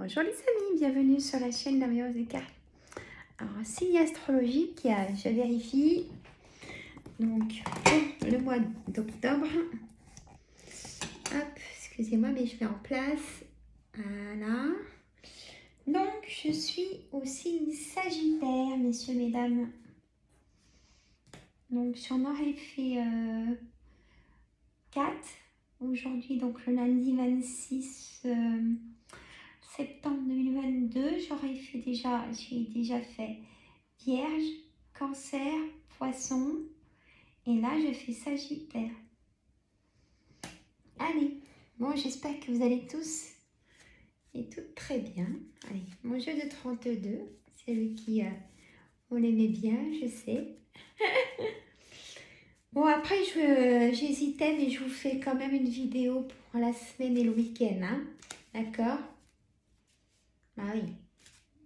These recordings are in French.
Bonjour les amis, bienvenue sur la chaîne d'Ambiance des cartes. Alors, signe astrologique, je vérifie. Donc, pour le mois d'octobre. Hop, excusez-moi, mais je mets en place. Voilà. Donc, je suis au signe Sagittaire, messieurs, mesdames. Donc, j'en aurais fait 4 aujourd'hui, donc le lundi 26 septembre 2022. J'ai déjà fait Vierge, Cancer, Poisson, et là je fais Sagittaire. Allez, bon, j'espère que vous allez tous et toutes très bien. Allez, mon jeu de 32, c'est celui qui on l'aimait bien, je sais. Bon, après j'hésitais, mais je vous fais quand même une vidéo pour la semaine et le week-end, hein. D'accord? Ah oui,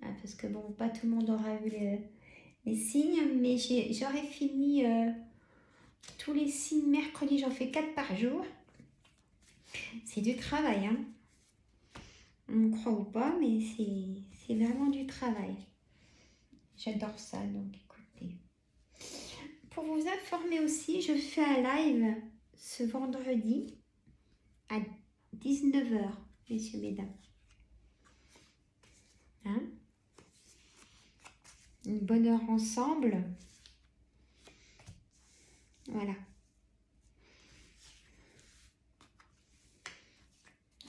parce que bon, pas tout le monde aura vu les signes, mais j'aurais fini tous les signes mercredi. J'en fais 4 par jour. C'est du travail, hein. On me croit ou pas, mais c'est vraiment du travail. J'adore ça, donc écoutez. Pour vous informer aussi, je fais un live ce vendredi à 19h, messieurs, mesdames. Hein? Une bonne heure ensemble. Voilà.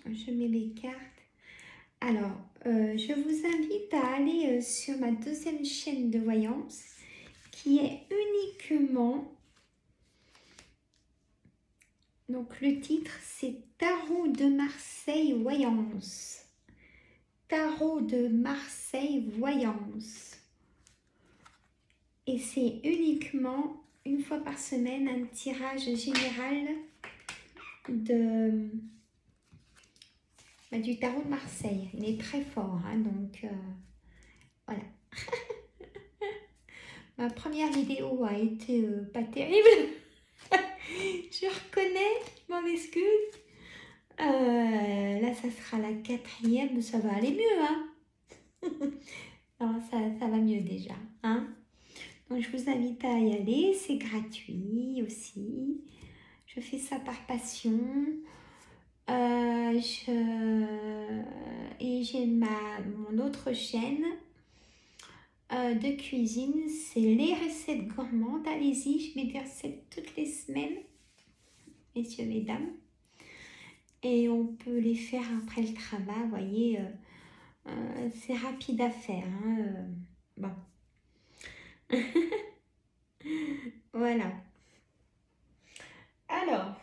Je mets mes cartes. Alors, je vous invite à aller sur ma deuxième chaîne de voyance qui est uniquement... Donc, le titre, c'est Tarot de Marseille Voyance. Tarot de Marseille Voyance. Et c'est uniquement, une fois par semaine, un tirage général du tarot de Marseille. Il est très fort, hein, donc voilà. Ma première vidéo a été pas terrible. Je reconnais, je m'en excuse. Là, ça sera la 4e, ça va aller mieux, hein. Non, ça va mieux déjà, hein. Donc, je vous invite à y aller, c'est gratuit aussi. Je fais ça par passion. Et j'ai mon autre chaîne de cuisine, c'est les recettes gourmandes. Allez-y, je mets des recettes toutes les semaines, messieurs, mesdames. Et on peut les faire après le travail, vous voyez, c'est rapide à faire, hein, bon. Voilà. Alors,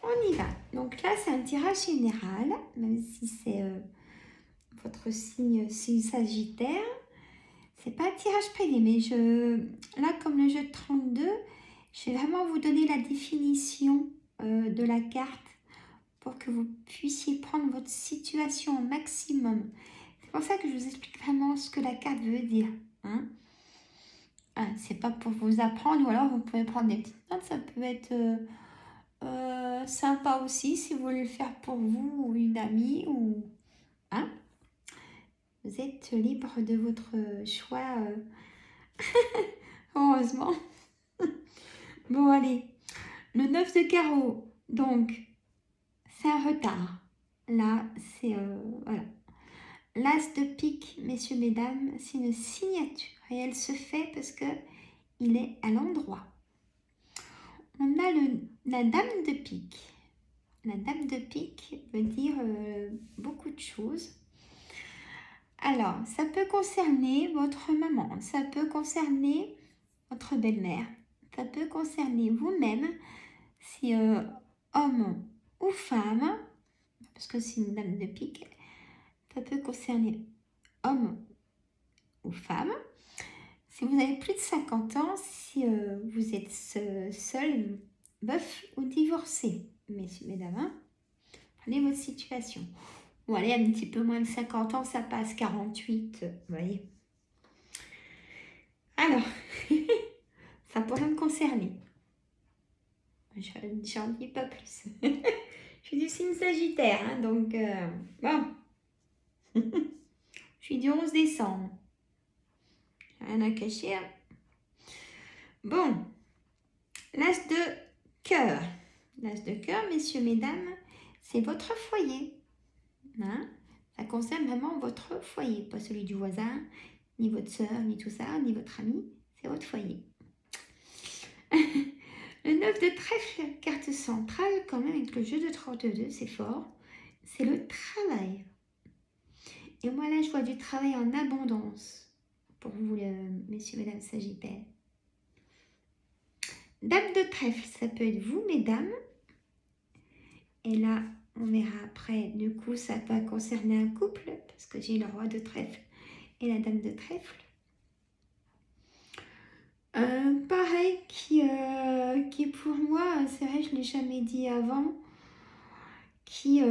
on y va. Donc là, c'est un tirage général, même si c'est votre signe Sagittaire. C'est pas un tirage privé, mais là, comme le jeu de 32, je vais vraiment vous donner la définition de la carte pour que vous puissiez prendre votre situation au maximum. C'est pour ça que je vous explique vraiment ce que la carte veut dire, hein. C'est pas pour vous apprendre, ou alors vous pouvez prendre des petites notes, ça peut être sympa aussi si vous voulez le faire pour vous ou une amie, ou hein. Vous êtes libre de votre choix, heureusement. Bon, allez, le 9 de carreau, donc c'est un retard. Là, c'est voilà. L'as de pique, messieurs, mesdames, c'est une signature et elle se fait parce que il est à l'endroit. On a la dame de pique. La dame de pique veut dire beaucoup de choses. Alors, ça peut concerner votre maman, ça peut concerner votre belle-mère, ça peut concerner vous-même, si homme ou femme, parce que c'est une dame de pique, ça peut concerner homme ou femme. Si vous avez plus de 50 ans, si vous êtes seul, veuf ou divorcé, messieurs, mesdames, hein, prenez votre situation. Bon, allez, un petit peu moins de 50 ans, ça passe, 48, vous voyez. Alors, ça pourrait me concerner. J'en dis pas plus. Je suis du signe Sagittaire, hein, donc bon. Je suis du 11 décembre. Rien à cacher. Hein. Bon, l'as de cœur. L'as de cœur, messieurs, mesdames, c'est votre foyer. Hein? Ça concerne vraiment votre foyer, pas celui du voisin, ni votre soeur, ni tout ça, ni votre ami. C'est votre foyer. Le 9 de trèfle, carte centrale, quand même, avec le jeu de 32, c'est fort. C'est le travail. Et moi, là, je vois du travail en abondance pour vous, messieurs, mesdames sagittaires. Dame de trèfle, ça peut être vous, mesdames. Et là, on verra après. Du coup, ça peut concerner un couple, parce que j'ai le roi de trèfle et la dame de trèfle. Pareil, qui pour moi, c'est vrai, je ne l'ai jamais dit avant, qui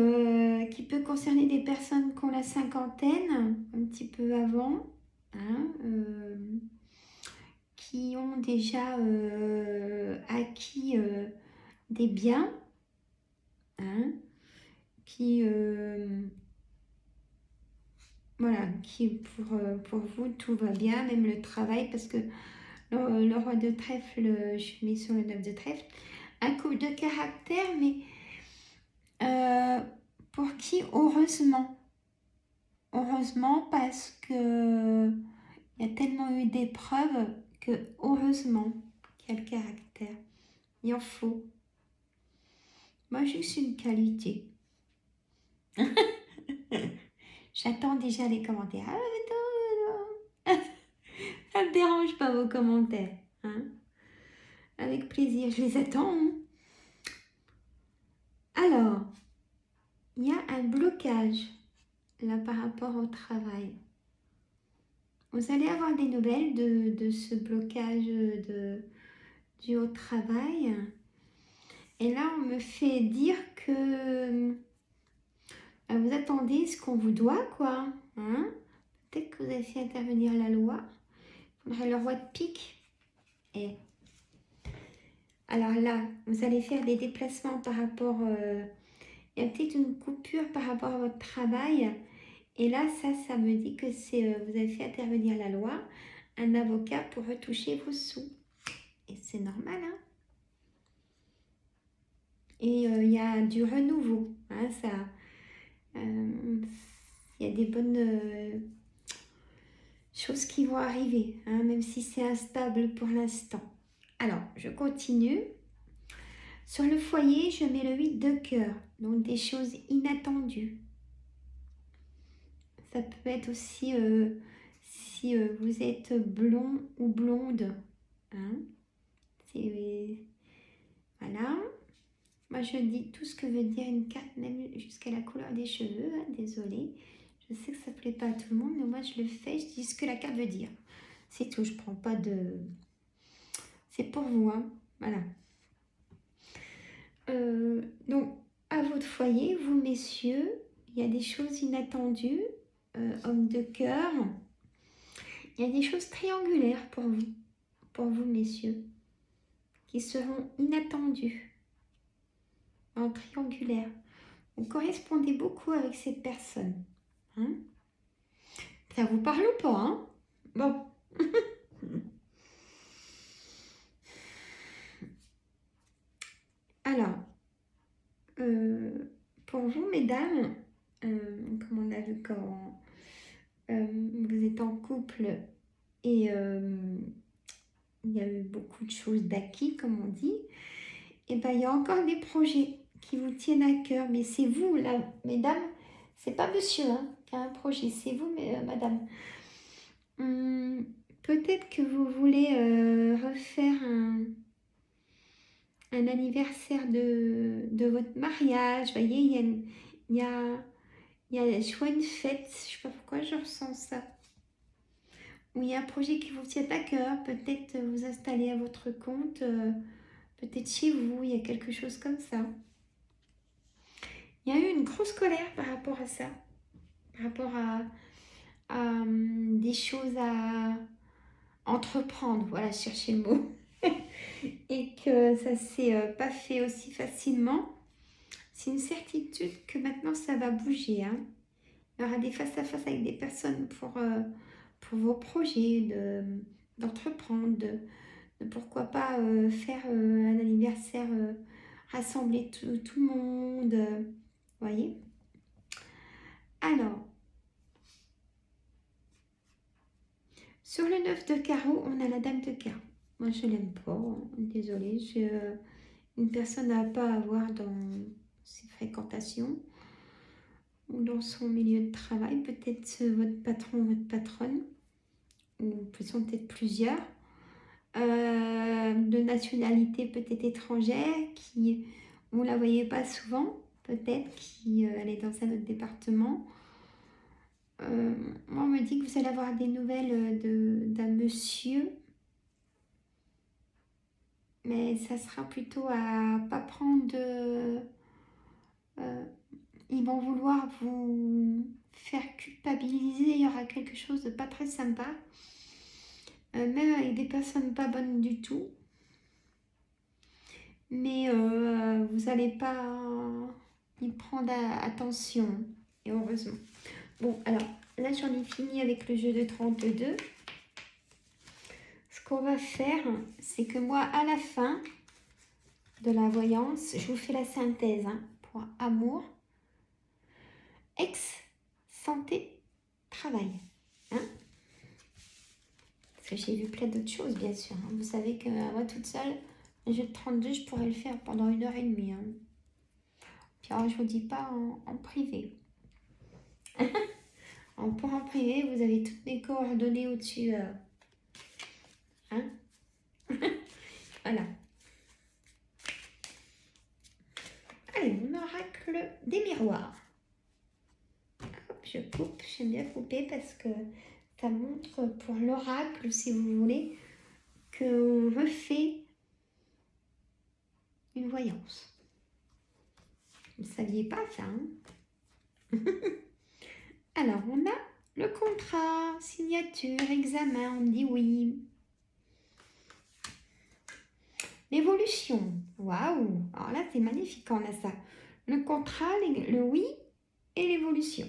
peut concerner des personnes qui ont la cinquantaine, un petit peu avant, hein, qui ont déjà acquis des biens, hein, qui, voilà, qui pour vous, tout va bien, même le travail, parce que le roi de trèfle, je mets sur le 9 de trèfle, un couple de caractère, mais pour qui, heureusement, parce que il y a tellement eu d'épreuves que, heureusement, qu'il y a le caractère. Il en faut. Moi, juste une qualité. J'attends déjà les commentaires. Ah, non. Ça ne me dérange pas vos commentaires. Hein? Avec plaisir, je les attends. Hein. Alors, il y a un blocage là par rapport au travail. Vous allez avoir des nouvelles de ce blocage dû au travail. Et là, on me fait dire que vous attendez ce qu'on vous doit, quoi. Hein? Peut-être que vous avez fait intervenir la loi. Il faudrait le roi de pique. Et alors là, vous allez faire des déplacements par rapport... il y a peut-être une coupure par rapport à votre travail. Et là, ça me dit que c'est vous avez fait intervenir la loi, un avocat pour retoucher vos sous. Et c'est normal, hein? Et il y a du renouveau. Hein, ça, il y a des bonnes choses qui vont arriver, hein, même si c'est instable pour l'instant. Alors, je continue. Sur le foyer, je mets le 8 de cœur, donc des choses inattendues. Ça peut être aussi si vous êtes blond ou blonde. Hein, voilà. Moi, je dis tout ce que veut dire une carte, même jusqu'à la couleur des cheveux. Hein, désolée. Je sais que ça ne plaît pas à tout le monde, mais moi, je le fais. Je dis ce que la carte veut dire. C'est tout. Je ne prends pas de... C'est pour vous. Hein, voilà. Donc, à votre foyer, vous, messieurs, il y a des choses inattendues. Homme de cœur. Il y a des choses triangulaires pour vous, messieurs, qui seront inattendues. En triangulaire. Vous correspondez beaucoup avec cette personne. Hein? Ça vous parle ou pas, hein? Bon. Alors, pour vous, mesdames, comme on a vu quand vous êtes en couple et il y a eu beaucoup de choses d'acquis, comme on dit, et ben il y a encore des projets qui vous tiennent à cœur, mais c'est vous, là, mesdames, c'est pas monsieur hein, qui a un projet, c'est vous, madame. Peut-être que vous voulez refaire un anniversaire de votre mariage. Vous voyez, je vois une fête, je ne sais pas pourquoi je ressens ça. Ou il y a un projet qui vous tient à cœur, peut-être vous installer à votre compte, peut-être chez vous, il y a quelque chose comme ça. Il y a eu une grosse colère par rapport à ça, par rapport à des choses à entreprendre, voilà, chercher le mot. Et que ça s'est pas fait aussi facilement. C'est une certitude que maintenant ça va bouger. Hein. Il y aura des face-à-face avec des personnes pour vos projets, d'entreprendre, de pourquoi pas faire un anniversaire, rassembler tout le monde, voyez. Alors, sur le 9 de carreau, on a la dame de carreau. Moi, je l'aime pas, hein. Désolée, j'ai une personne à pas avoir dans ses fréquentations ou dans son milieu de travail. Peut-être votre patron, votre patronne, ou sont peut-être plusieurs, de nationalité peut-être étrangère, qui vous ne la voyez pas souvent, peut-être, qui elle est dans un autre département. Moi, on me dit que vous allez avoir des nouvelles d'un monsieur, mais ça sera plutôt à pas prendre de... ils vont vouloir vous faire culpabiliser, il y aura quelque chose de pas très sympa, même avec des personnes pas bonnes du tout. Mais vous n'allez pas y prendre attention, et heureusement. Bon, alors, là, j'en ai fini avec le jeu de 32. Ce qu'on va faire, c'est que moi, à la fin de la voyance, je vous fais la synthèse, hein, pour amour, ex, santé, travail. Hein, parce que j'ai vu plein d'autres choses, bien sûr. Hein. Vous savez que moi, toute seule, un jeu de 32, je pourrais le faire pendant 1h30. Hein. Puis alors, je vous dis pas en privé. Pour en privé, vous avez toutes mes coordonnées au-dessus. Hein. Voilà. Allez, mon oracle des miroirs. Hop, je coupe, j'aime bien couper parce que ça montre pour l'oracle, si vous voulez, qu'on refait une voyance. Vous ne saviez pas ça, hein. Alors, on a le contrat, signature, examen, on me dit oui. L'évolution, waouh. Alors là, c'est magnifique quand on a ça. Le contrat, le oui et l'évolution.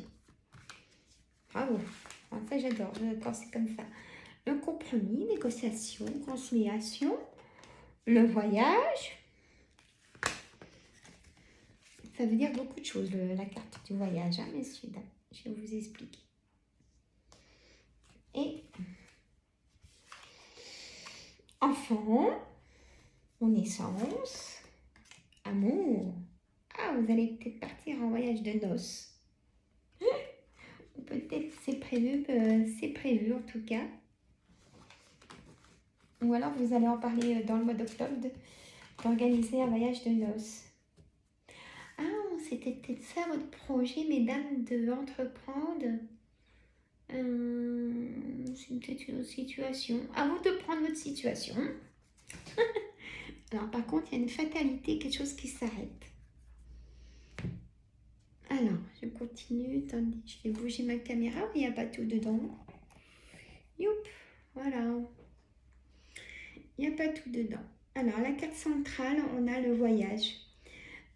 Bravo. Alors ça, j'adore quand c'est comme ça. Le compromis, négociation, conciliation, le voyage. Ça veut dire beaucoup de choses, la carte du voyage, hein, messieurs, dames. Je vais vous expliquer. Et enfant, naissance, amour. Ah, vous allez peut-être partir en voyage de noces. Ou peut-être c'est prévu en tout cas. Ou alors vous allez en parler dans le mois d'octobre d'organiser un voyage de noces. Ah, c'était peut-être ça votre projet, mesdames, de entreprendre. C'est peut-être une autre situation. À vous de prendre votre situation. Alors par contre, il y a une fatalité, quelque chose qui s'arrête. Alors, je continue. Attendez, je vais bouger ma caméra. Il n'y a pas tout dedans. Youp, voilà. Il n'y a pas tout dedans. Alors, la carte centrale, on a le voyage.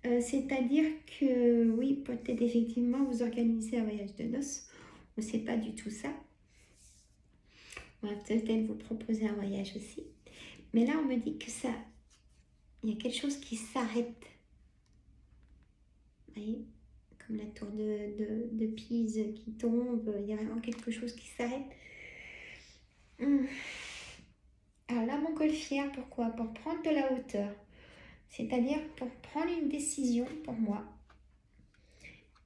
C'est-à-dire que, oui, peut-être effectivement, vous organisez un voyage de noces. On ne sait pas du tout ça. On va peut-être vous proposer un voyage aussi. Mais là, on me dit que ça, il y a quelque chose qui s'arrête. Vous voyez, comme la tour de Pise qui tombe, il y a vraiment quelque chose qui s'arrête. Alors la montgolfière, pourquoi? Pour prendre de la hauteur. C'est-à-dire pour prendre une décision pour moi.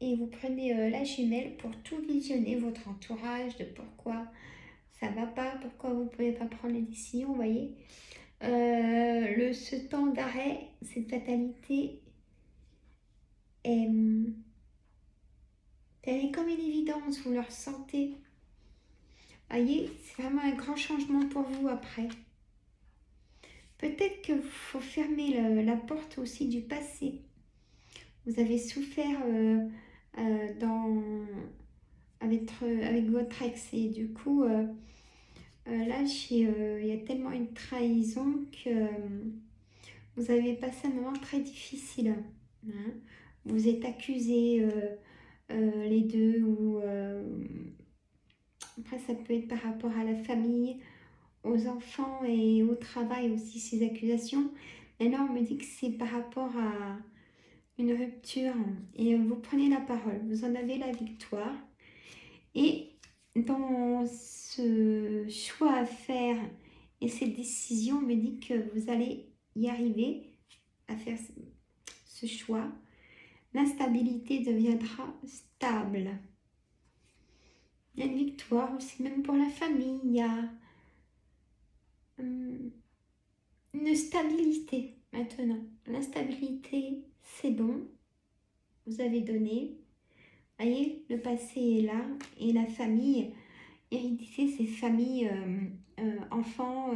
Et vous prenez la jumelle pour tout visionner, votre entourage, de pourquoi ça va pas, pourquoi vous ne pouvez pas prendre les décisions, vous voyez. Ce temps d'arrêt, cette fatalité, elle est comme une évidence, vous le ressentez. Vous voyez, c'est vraiment un grand changement pour vous après. Peut-être qu'il faut fermer la porte aussi du passé. Vous avez souffert avec votre ex et du coup, là, il y a tellement une trahison que vous avez passé un moment très difficile. Hein. Vous êtes accusés les deux ou Après, ça peut être par rapport à la famille, aux enfants et au travail aussi, ces accusations. Mais là, on me dit que c'est par rapport à une rupture. Et vous prenez la parole, vous en avez la victoire. Et dans ce choix à faire et cette décision, on me dit que vous allez y arriver à faire ce choix. L'instabilité deviendra stable. Il y a une victoire aussi, même pour la famille. Il y a une stabilité maintenant. L'instabilité, c'est bon. Vous avez donné. Vous voyez, le passé est là. Et la famille, hérédité, c'est famille, enfants,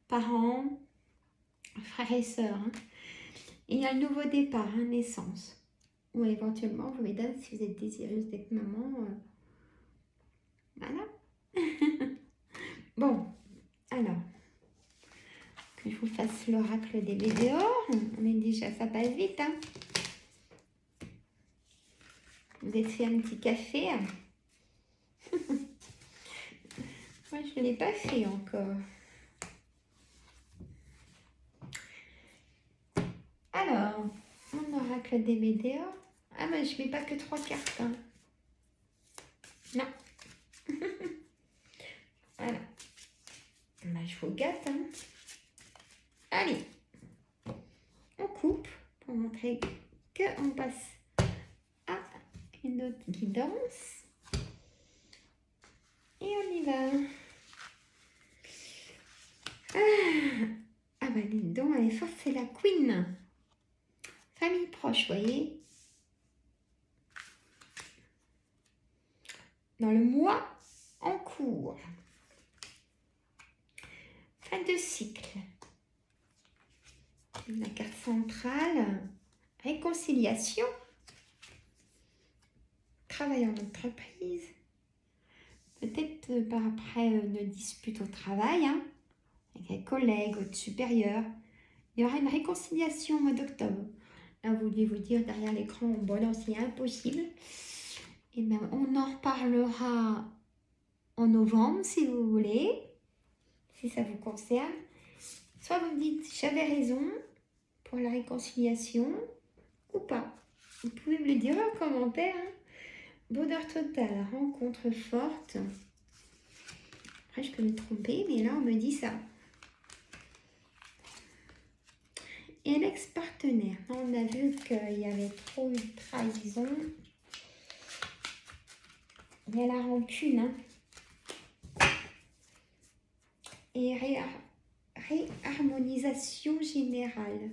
parents, frères et sœurs. Hein. Et il y a un nouveau départ, hein, naissance. Ou éventuellement, vous mesdames, si vous êtes désireuse d'être maman, voilà. Bon, alors, que je vous fasse l'oracle des météores. On est déjà, ça passe vite, hein. Vous êtes fait un petit café. Moi, je ne l'ai pas fait encore. Alors, mon oracle des météores. Ah, mais je ne mets pas que 3 cartes. Hein. Non. Voilà. Bah, je vous gâte. Hein. Allez. On coupe pour montrer qu'on passe à une autre guidance. Et on y va. Ah bah dis donc, elle est forte, c'est la Queen. Famille proche, voyez. Dans le mois en cours. Fin de cycle. La carte centrale. Réconciliation. Travail en entreprise. Peut-être par après une dispute au travail, hein, avec un collègue, votre supérieur. Il y aura une réconciliation au mois d'octobre. Là, vous voulez vous dire derrière l'écran, bon non, c'est impossible. Et bien, on en reparlera en novembre, si vous voulez, si ça vous concerne. Soit vous me dites, j'avais raison pour la réconciliation, ou pas. Vous pouvez me le dire en commentaire. Hein. Bonheur total, rencontre forte. Après, je peux me tromper, mais là, on me dit ça. Et l'ex-partenaire, on a vu qu'il y avait trop eu de trahison. Il y a la rancune. Hein. Et réharmonisation générale.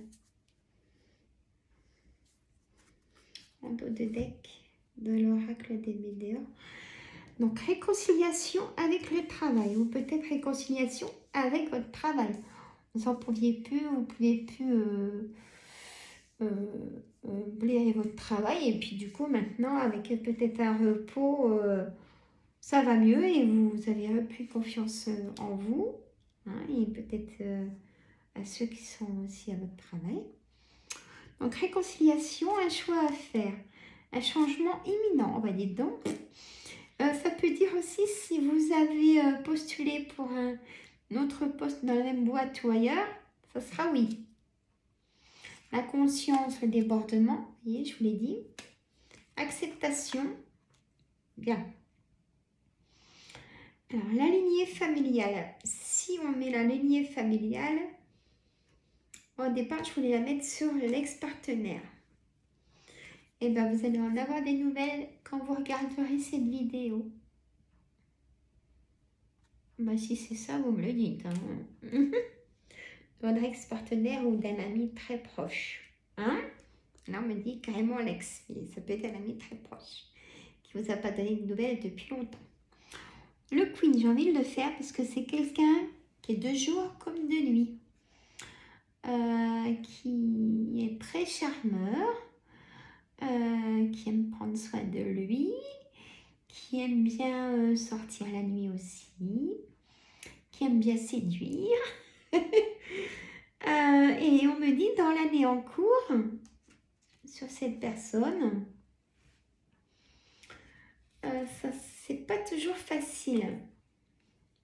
En dos de deck de l'oracle des météores. Donc, réconciliation avec le travail. Ou peut-être réconciliation avec votre travail. Vous n'en pouviez plus, vous ne pouviez plus blairer votre travail. Et puis, du coup, maintenant, avec peut-être un repos, ça va mieux et vous avez repris confiance en vous. Hein, et peut-être à ceux qui sont aussi à votre travail. Donc, réconciliation, un choix à faire. Un changement imminent, on va dire donc. Ça peut dire aussi si vous avez postulé pour un autre poste dans la même boîte ou ailleurs, ça sera oui. La conscience, le débordement, vous voyez, je vous l'ai dit. Acceptation, bien. Alors, la lignée familiale. Si on met la lignée familiale, au départ, je voulais la mettre sur l'ex-partenaire. Et bien, vous allez en avoir des nouvelles quand vous regarderez cette vidéo. Ben, si c'est ça, vous me le dites. Hein. Votre ex-partenaire ou d'un ami très proche. Hein? Là, on me dit carrément l'ex. Ça peut être un ami très proche qui ne vous a pas donné de nouvelles depuis longtemps. Le Queen, j'ai envie de le faire parce que c'est quelqu'un qui est de jour comme de nuit. Qui est très charmeur. Qui aime prendre soin de lui. Qui aime bien sortir la nuit aussi. Qui aime bien séduire. Et on me dit dans l'année en cours, sur cette personne, ça s'est pas toujours facile.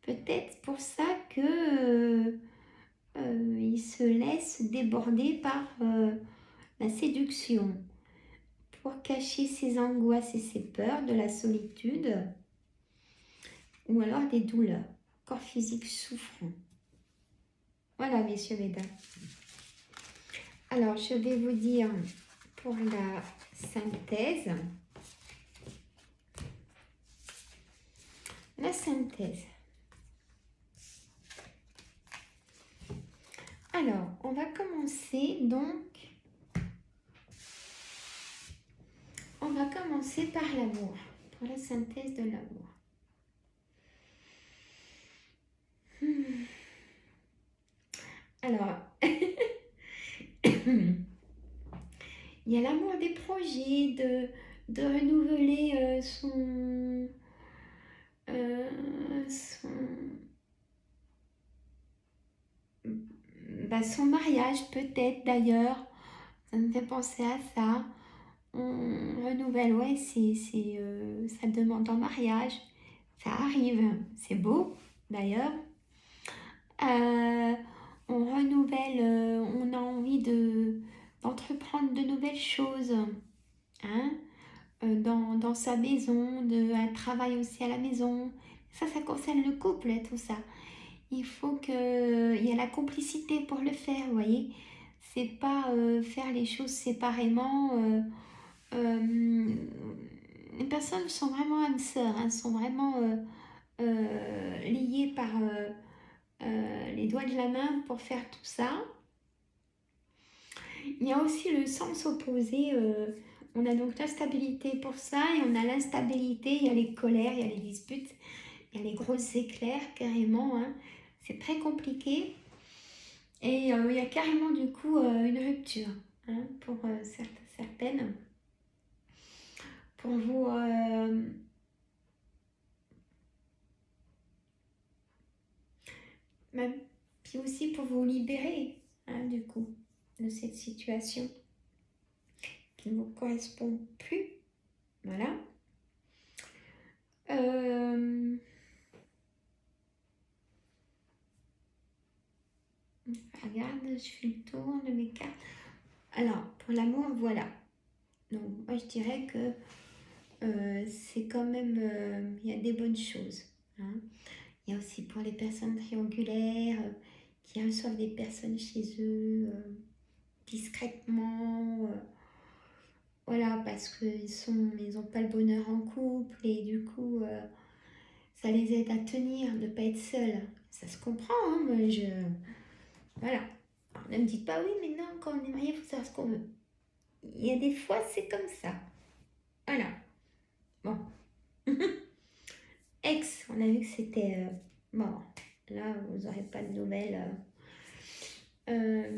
Peut-être pour ça que il se laisse déborder par la séduction pour cacher ses angoisses et ses peurs de la solitude ou alors des douleurs, corps physique souffrant. Voilà, messieurs, mesdames. Alors, je vais vous dire pour la synthèse. La synthèse. Alors, on va commencer donc. On va commencer par l'amour, pour la synthèse de l'amour. Alors, il y a l'amour des projets, de renouveler son mariage peut-être d'ailleurs. Ça me fait penser à ça. On renouvelle, ouais, ça demande en mariage. Ça arrive, c'est beau d'ailleurs. On renouvelle, on a envie d'entreprendre de nouvelles choses, hein, dans sa maison, un travail aussi à la maison. Ça concerne le couple, tout ça. Il faut qu'il y ait la complicité pour le faire, vous voyez. C'est pas faire les choses séparément. Les personnes sont vraiment âmes sœurs, hein, sont vraiment liées par les doigts de la main pour faire tout ça. Il y a aussi le sens opposé. On a donc l'instabilité pour ça et on a l'instabilité. Il y a les colères, il y a les disputes, il y a les grosses éclairs carrément. Hein. C'est très compliqué. Et il y a carrément du coup une rupture hein, pour certaines. Pour vous... puis aussi pour vous libérer hein, du coup de cette situation qui ne vous correspond plus. Voilà. Regarde, je fais le tour de mes cartes. Alors, pour l'amour, voilà. Donc, moi, je dirais que c'est quand même... Il y a des bonnes choses. Hein. Il y a aussi pour les personnes triangulaires qui reçoivent des personnes chez eux discrètement. Voilà, parce qu'ils n'ont pas le bonheur en couple et du coup, ça les aide à tenir, de ne pas être seuls. Ça se comprend, hein, moi voilà. Alors, ne me dites pas, oui, mais non, quand on est marié, il faut savoir ce qu'on veut. Il y a des fois, c'est comme ça. Voilà. Bon. Ex, on a vu que c'était mort. Là, vous n'aurez pas de nouvelles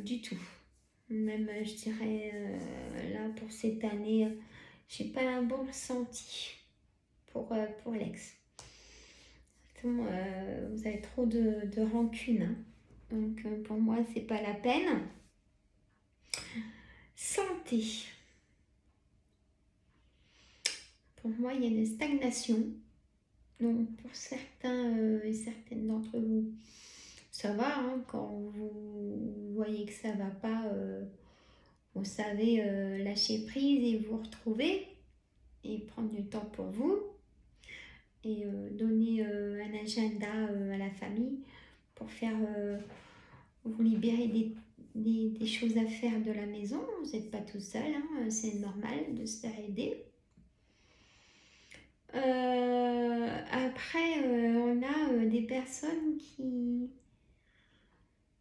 du tout. Même, je dirais, là, pour cette année, j'ai pas un bon ressenti pour l'ex. Vous avez trop de rancune. Hein. Donc, pour moi, c'est pas la peine. Santé. Pour moi, il y a une stagnation. Donc, pour certains et certaines d'entre vous, ça va. Hein, quand vous voyez que ça va pas, vous savez lâcher prise et vous retrouver et prendre du temps pour vous et donner un agenda à la famille pour faire vous libérer des choses à faire de la maison. Vous n'êtes pas tout seul, hein, c'est normal de se faire aider. Après, on a des personnes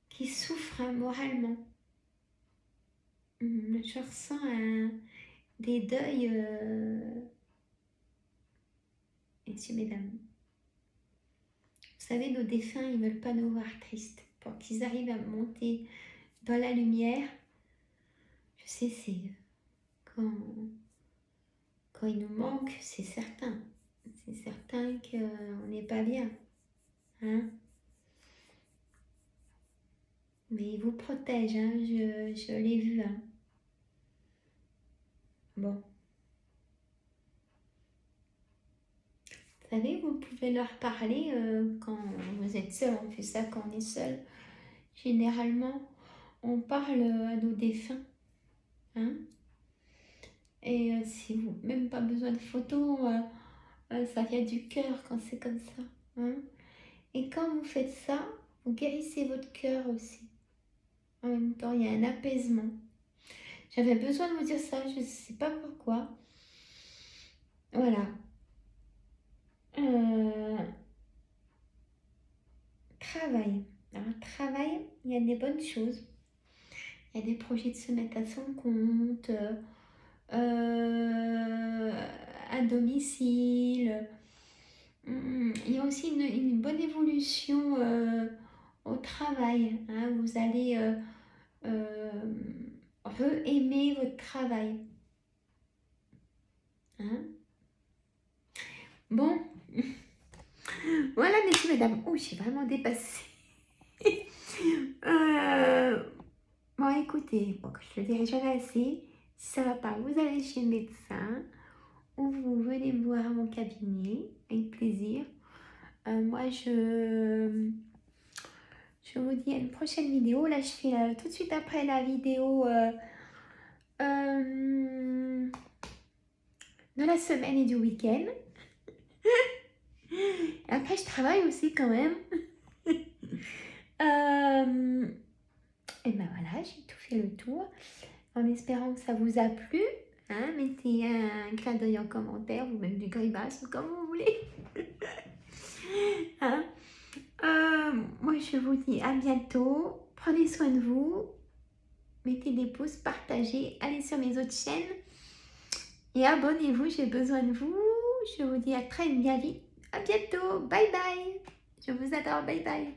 qui souffrent hein, moralement. Je ressens des deuils, messieurs, mesdames. Vous savez, nos défunts, ils ne veulent pas nous voir tristes. Pour qu'ils arrivent à monter dans la lumière, je sais, c'est quand ils nous manquent, c'est certain. C'est certain qu'on n'est pas bien. Hein? Mais ils vous protègent, hein? Je l'ai vu. Hein? Bon. savez, vous pouvez leur parler quand vous êtes seul. On fait ça quand on est seul. Généralement, on parle à nos défunts. Hein? Et si vous même pas besoin de photos, ça vient du cœur quand c'est comme ça. Hein? Et quand vous faites ça, vous guérissez votre cœur aussi. En même temps, il y a un apaisement. J'avais besoin de vous dire ça, je ne sais pas pourquoi. Voilà. Travail. Alors, travail, il y a des bonnes choses. Il y a des projets de se mettre à son compte, à domicile. Il y a aussi une bonne évolution au travail. Hein. Vous allez re-aimer votre travail. Hein. Bon, voilà, messieurs, mesdames. Oh, j'ai vraiment dépassé. Bon, écoutez, bon, je le dirai jamais assez. Si ça va pas, vous allez chez le médecin ou vous venez me voir à mon cabinet avec plaisir. Moi, je vous dis à une prochaine vidéo. Là, je fais tout de suite après la vidéo de la semaine et du week-end. Après, je travaille aussi quand même. Et ben voilà, j'ai tout fait le tour. En espérant que ça vous a plu. Hein, mettez un clin d'œil en commentaire ou même du grimace, comme vous voulez. Hein, moi, je vous dis à bientôt. Prenez soin de vous. Mettez des pouces, partagez. Allez sur mes autres chaînes. Et abonnez-vous, j'ai besoin de vous. Je vous dis à très bien vite. À bientôt. Bye bye. Je vous adore. Bye bye.